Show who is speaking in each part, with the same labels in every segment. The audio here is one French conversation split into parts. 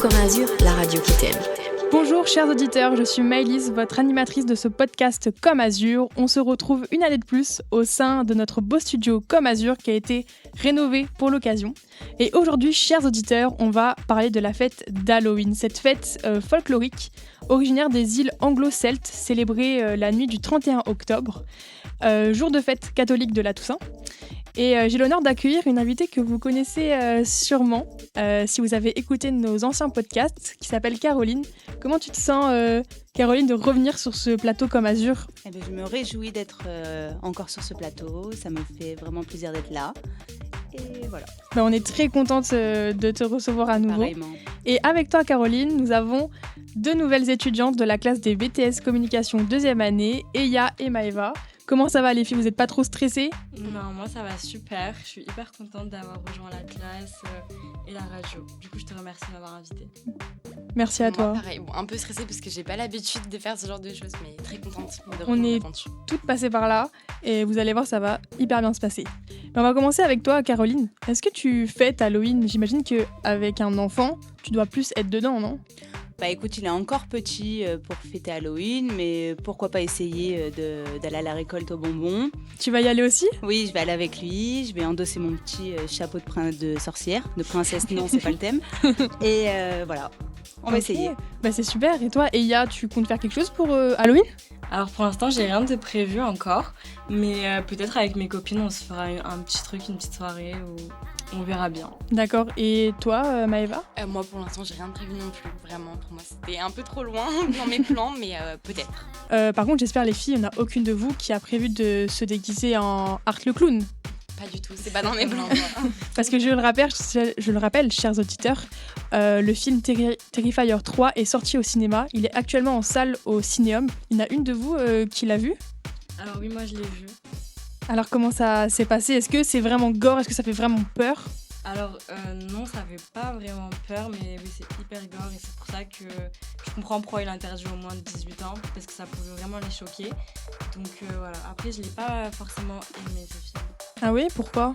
Speaker 1: comme Azur, la radio qui t'aime.
Speaker 2: Bonjour chers auditeurs, je suis Maëlys, votre animatrice de ce podcast Comme Azur. On se retrouve une année de plus au sein de notre beau studio Comme Azur qui a été rénové pour l'occasion. Et aujourd'hui, chers auditeurs, on va parler de la fête d'Halloween, cette fête folklorique originaire des îles anglo-celtes, célébrée la nuit du 31 octobre, jour de fête catholique de la Toussaint. Et j'ai l'honneur d'accueillir une invitée que vous connaissez sûrement si vous avez écouté nos anciens podcasts, qui s'appelle Caroline. Comment tu te sens, Caroline, de revenir sur ce plateau Comme Azur ?
Speaker 3: Je me réjouis d'être encore sur ce plateau, ça me fait vraiment plaisir d'être là. Et voilà.
Speaker 2: On est très contente de te recevoir à nouveau.
Speaker 3: Pareillement.
Speaker 2: Et avec toi, Caroline, nous avons deux nouvelles étudiantes de la classe des BTS Communication 2e année, Eya et Maëva. Comment ça va les filles ? Vous n'êtes pas trop stressées ?
Speaker 4: Non, moi ça va super. Je suis hyper contente d'avoir rejoint la classe et la radio. Du coup, je te remercie de m'avoir invitée.
Speaker 2: Merci à toi.
Speaker 5: Moi, pareil, un peu stressée parce que j'ai pas l'habitude de faire ce genre de choses, mais très contente de
Speaker 2: On est
Speaker 5: l'aventure.
Speaker 2: toutes passées par là et vous allez voir, ça va hyper bien se passer. On va commencer avec toi, Caroline. Est-ce que tu fêtes Halloween ? J'imagine qu'avec un enfant, tu dois plus être dedans, non ?
Speaker 3: Écoute, il est encore petit pour fêter Halloween, mais pourquoi pas essayer d'aller à la récolte aux bonbons.
Speaker 2: Tu vas y aller aussi ?
Speaker 3: Oui, je vais aller avec lui, je vais endosser mon petit chapeau de sorcière, de princesse, non, c'est pas le thème. Et voilà, on va essayer.
Speaker 2: C'est super. Et toi, Eya, tu comptes faire quelque chose pour Halloween ?
Speaker 4: Alors pour l'instant, j'ai rien de prévu encore, mais peut-être avec mes copines, on se fera un petit truc, une petite soirée où on verra bien.
Speaker 2: D'accord. Et toi, Maëva ?
Speaker 5: Moi, pour l'instant, j'ai rien de prévu non plus. Vraiment, pour moi, c'était un peu trop loin dans mes plans, mais peut-être.
Speaker 2: Par contre, j'espère, les filles, il n'y en a aucune de vous qui a prévu de se déguiser en Art le Clown.
Speaker 5: Pas du tout, c'est pas dans mes plans.
Speaker 2: Parce que je le rappelle, chers auditeurs, le film Terrifier 3 est sorti au cinéma. Il est actuellement en salle au Cinéum. Il y en a une de vous qui l'a vu ?
Speaker 4: Alors oui, moi je l'ai vu.
Speaker 2: Alors comment ça s'est passé ? Est-ce que c'est vraiment gore ? Est-ce que ça fait vraiment peur ?
Speaker 4: Alors non, ça fait pas vraiment peur, mais oui, c'est hyper gore et c'est pour ça que je comprends pourquoi il est interdit au moins de 18 ans, parce que ça pouvait vraiment les choquer. Donc voilà, après je l'ai pas forcément aimé ce film.
Speaker 2: Ah oui, pourquoi ?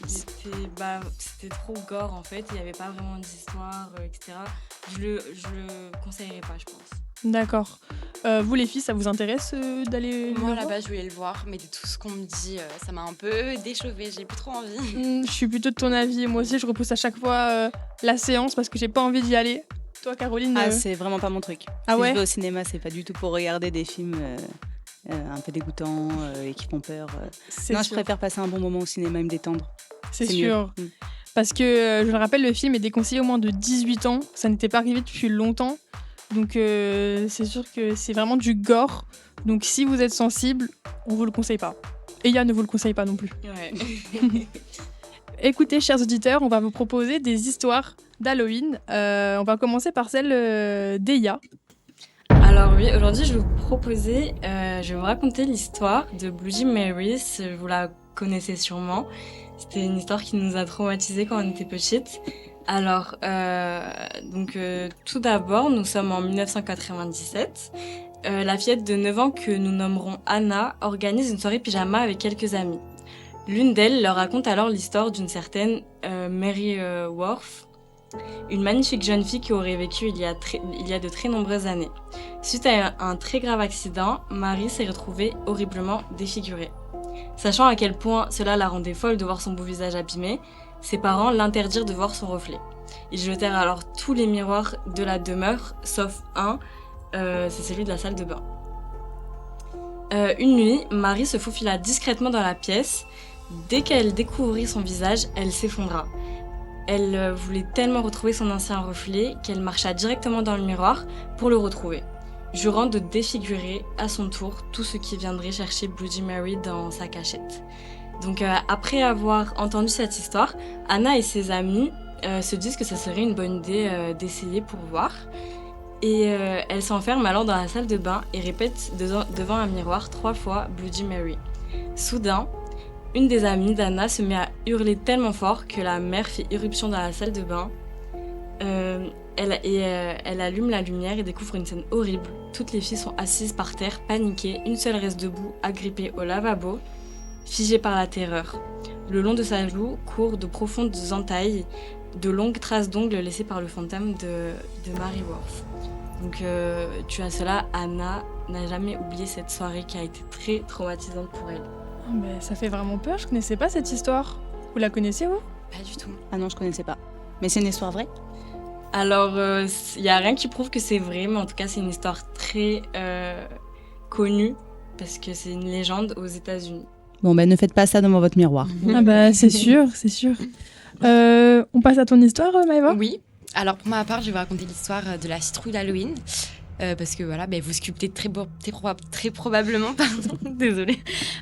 Speaker 4: C'était trop gore en fait, il n'y avait pas vraiment d'histoire, etc. Je le conseillerais pas, je pense.
Speaker 2: D'accord. Vous les filles, ça vous intéresse d'aller
Speaker 5: Moi,
Speaker 2: le
Speaker 5: là-bas,
Speaker 2: voir ?
Speaker 5: je voulais le voir, mais de tout ce qu'on me dit, ça m'a un peu déchauffée, j'ai plus trop envie.
Speaker 2: Je suis plutôt de ton avis. Moi aussi, je repousse à chaque fois la séance parce que j'ai pas envie d'y aller. Toi, Caroline
Speaker 3: C'est vraiment pas mon truc.
Speaker 2: Ah ouais ?
Speaker 3: Si je vais au cinéma, c'est pas du tout pour regarder des films un peu dégoûtants et qui font peur.
Speaker 2: C'est
Speaker 3: Non,
Speaker 2: sûr.
Speaker 3: je préfère passer un bon moment au cinéma et me détendre.
Speaker 2: C'est
Speaker 3: mieux.
Speaker 2: sûr. Parce que, je le rappelle, le film est déconseillé au moins de 18 ans. Ça n'était pas arrivé depuis longtemps. Donc, c'est sûr que c'est vraiment du gore. Donc, si vous êtes sensible, on vous le conseille pas. Eya ne vous le conseille pas non plus.
Speaker 4: Ouais.
Speaker 2: Écoutez, chers auditeurs, on va vous proposer des histoires d'Halloween. On va commencer par celle d'Eya.
Speaker 4: Alors oui, aujourd'hui je vais vous proposer, je vais vous raconter l'histoire de Bloody Mary, vous la connaissez sûrement. C'était une histoire qui nous a traumatisés quand on était petites. Alors, tout d'abord, nous sommes en 1997. La fillette de 9 ans que nous nommerons Anna organise une soirée pyjama avec quelques amis. L'une d'elles leur raconte alors l'histoire d'une certaine Mary Worth, une magnifique jeune fille qui aurait vécu il y a de très nombreuses années. Suite à un très grave accident, Mary s'est retrouvée horriblement défigurée. Sachant à quel point cela la rendait folle de voir son beau visage abîmé, ses parents l'interdirent de voir son reflet. Ils jetèrent alors tous les miroirs de la demeure, sauf un, c'est celui de la salle de bain. Une nuit, Mary se faufila discrètement dans la pièce. Dès qu'elle découvrit son visage, elle s'effondra. Elle voulait tellement retrouver son ancien reflet qu'elle marcha directement dans le miroir pour le retrouver, jurant de défigurer à son tour tout ce qui viendrait chercher Bloody Mary dans sa cachette. Donc après avoir entendu cette histoire, Anna et ses amis se disent que ça serait une bonne idée d'essayer pour voir. Et elle s'enferme alors dans la salle de bain et répète devant un miroir 3 fois Bloody Mary. Soudain, une des amies d'Anna se met à hurler tellement fort que la mère fait irruption dans la salle de bain. Elle allume la lumière et découvre une scène horrible. Toutes les filles sont assises par terre, paniquées. Une seule reste debout, agrippée au lavabo, figée par la terreur. Le long de sa joue courent de profondes entailles. de longues traces d'ongles laissées par le fantôme de Mary Worth. Donc tu as cela, Anna n'a jamais oublié cette soirée qui a été très traumatisante pour elle.
Speaker 2: Oh, mais ça fait vraiment peur, je connaissais pas cette histoire. Vous la connaissez, vous?
Speaker 5: Pas du tout.
Speaker 3: Ah non, je connaissais pas. Mais c'est une histoire vraie?
Speaker 4: Alors, il n'y a rien qui prouve que c'est vrai, mais en tout cas, c'est une histoire très connue, parce que c'est une légende aux États-Unis.
Speaker 3: Bon, ne faites pas ça devant votre miroir.
Speaker 2: Ah bah c'est sûr, c'est sûr. On passe à ton histoire, Maëva?
Speaker 5: Oui. Alors pour ma part, je vais vous raconter l'histoire de la citrouille d'Halloween. Parce que voilà, vous sculptez très probablement désolée,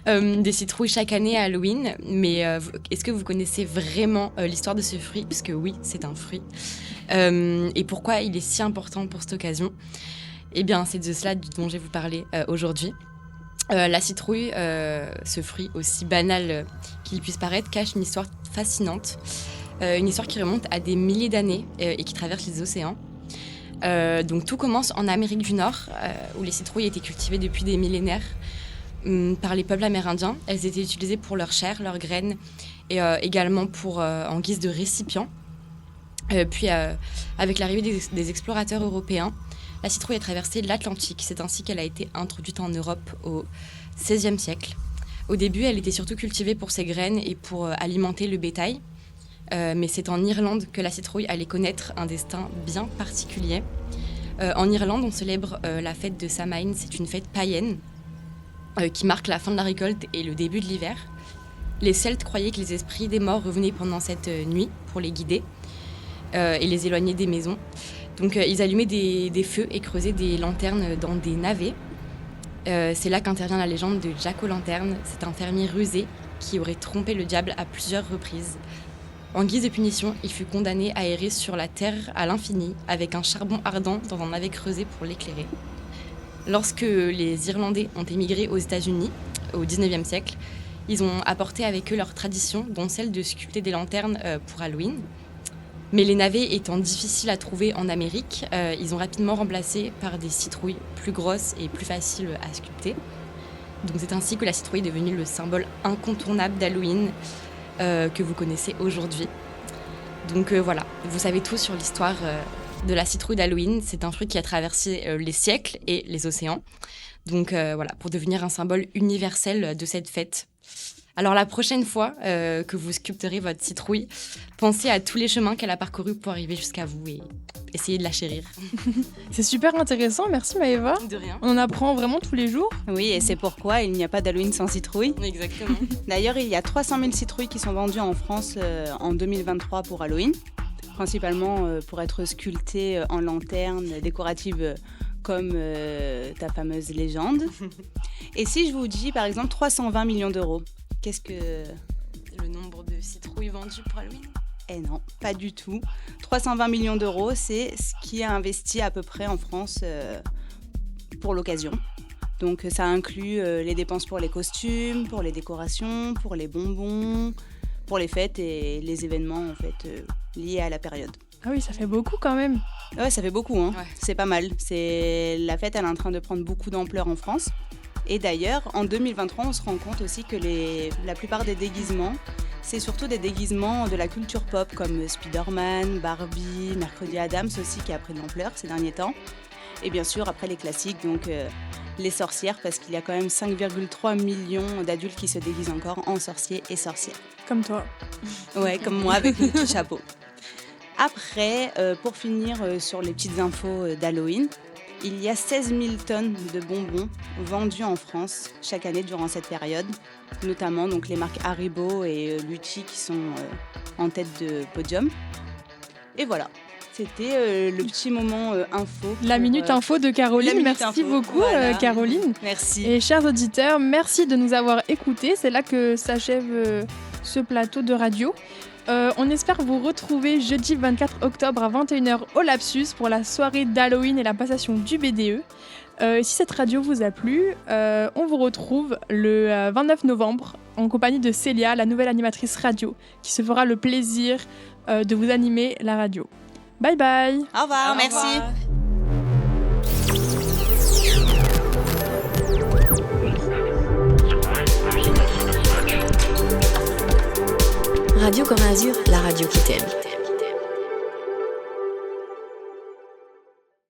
Speaker 5: des citrouilles chaque année à Halloween. Mais est-ce que vous connaissez vraiment l'histoire de ce fruit? Parce que oui, c'est un fruit. Et pourquoi il est si important pour cette occasion? Eh bien, c'est de cela dont je vais vous parler aujourd'hui. La citrouille, ce fruit aussi banal qu'il puisse paraître, cache une histoire fascinante. Une histoire qui remonte à des milliers d'années et qui traverse les océans. Donc tout commence en Amérique du Nord, où les citrouilles étaient cultivées depuis des millénaires par les peuples amérindiens. Elles étaient utilisées pour leur chair, leurs graines, et également en guise de récipient. Puis avec l'arrivée des explorateurs européens, la citrouille a traversé l'Atlantique. C'est ainsi qu'elle a été introduite en Europe au XVIe siècle. Au début, elle était surtout cultivée pour ses graines et pour alimenter le bétail. Mais c'est en Irlande que la citrouille allait connaître un destin bien particulier. En Irlande, on célèbre la fête de Samhain. C'est une fête païenne qui marque la fin de la récolte et le début de l'hiver. Les Celtes croyaient que les esprits des morts revenaient pendant cette nuit pour les guider et les éloigner des maisons. Donc ils allumaient des feux et creusaient des lanternes dans des navets. C'est là qu'intervient la légende de Jack O'Lanterne. C'est un fermier rusé qui aurait trompé le diable à plusieurs reprises. En guise de punition, il fut condamné à errer sur la terre à l'infini avec un charbon ardent dans un navet creusé pour l'éclairer. Lorsque les Irlandais ont émigré aux États-Unis au XIXe siècle, ils ont apporté avec eux leur tradition, dont celle de sculpter des lanternes pour Halloween. Mais les navets étant difficiles à trouver en Amérique, ils ont rapidement remplacé par des citrouilles plus grosses et plus faciles à sculpter. Donc c'est ainsi que la citrouille est devenue le symbole incontournable d'Halloween que vous connaissez aujourd'hui. Donc voilà, vous savez tout sur l'histoire de la citrouille d'Halloween. C'est un fruit qui a traversé les siècles et les océans. Donc voilà, pour devenir un symbole universel de cette fête. Alors la prochaine fois que vous sculpterez votre citrouille, pensez à tous les chemins qu'elle a parcourus pour arriver jusqu'à vous et essayez de la chérir.
Speaker 2: C'est super intéressant, merci Maëva.
Speaker 5: De rien.
Speaker 2: On apprend vraiment tous les jours.
Speaker 3: Oui, et c'est pourquoi il n'y a pas d'Halloween sans citrouille.
Speaker 5: Exactement.
Speaker 3: D'ailleurs, il y a 300 000 citrouilles qui sont vendues en France en 2023 pour Halloween, principalement pour être sculptées en lanterne décorative comme ta fameuse légende. Et si je vous dis par exemple 320 millions d'euros, qu'est-ce que...
Speaker 5: Le nombre de citrouilles vendues pour Halloween?
Speaker 3: Eh non, pas du tout. 320 millions d'euros, c'est ce qui est investi à peu près en France pour l'occasion. Donc ça inclut les dépenses pour les costumes, pour les décorations, pour les bonbons, pour les fêtes et les événements en fait, liés à la période.
Speaker 2: Ah oui, ça fait beaucoup quand même.
Speaker 3: Ouais, ça fait beaucoup, hein.
Speaker 5: Ouais.
Speaker 3: C'est pas mal. La fête, elle est en train de prendre beaucoup d'ampleur en France. Et d'ailleurs, en 2023, on se rend compte aussi que la plupart des déguisements, c'est surtout des déguisements de la culture pop comme Spider-Man, Barbie, Mercredi Addams aussi qui a pris de l'ampleur ces derniers temps. Et bien sûr, après les classiques, donc les sorcières, parce qu'il y a quand même 5,3 millions d'adultes qui se déguisent encore en sorciers et sorcières.
Speaker 2: Comme toi.
Speaker 3: Ouais, comme moi avec le petit chapeau. Après, pour finir sur les petites infos d'Halloween, il y a 16 000 tonnes de bonbons vendus en France chaque année durant cette période, notamment donc, les marques Haribo et Lutti qui sont en tête de podium. Et voilà, c'était le petit moment info.
Speaker 2: La minute info de Caroline. Merci
Speaker 3: info.
Speaker 2: beaucoup
Speaker 3: Voilà.
Speaker 2: Caroline.
Speaker 3: Merci.
Speaker 2: Et chers auditeurs, merci de nous avoir écoutés. C'est là que s'achève ce plateau de radio. On espère vous retrouver jeudi 24 octobre à 21h au Lapsus pour la soirée d'Halloween et la passation du BDE. Si cette radio vous a plu, on vous retrouve le 29 novembre en compagnie de Célia, la nouvelle animatrice radio, qui se fera le plaisir de vous animer la radio. Bye bye.
Speaker 3: Au revoir, merci.
Speaker 1: Radio Comme Azur, la radio qui t'aime.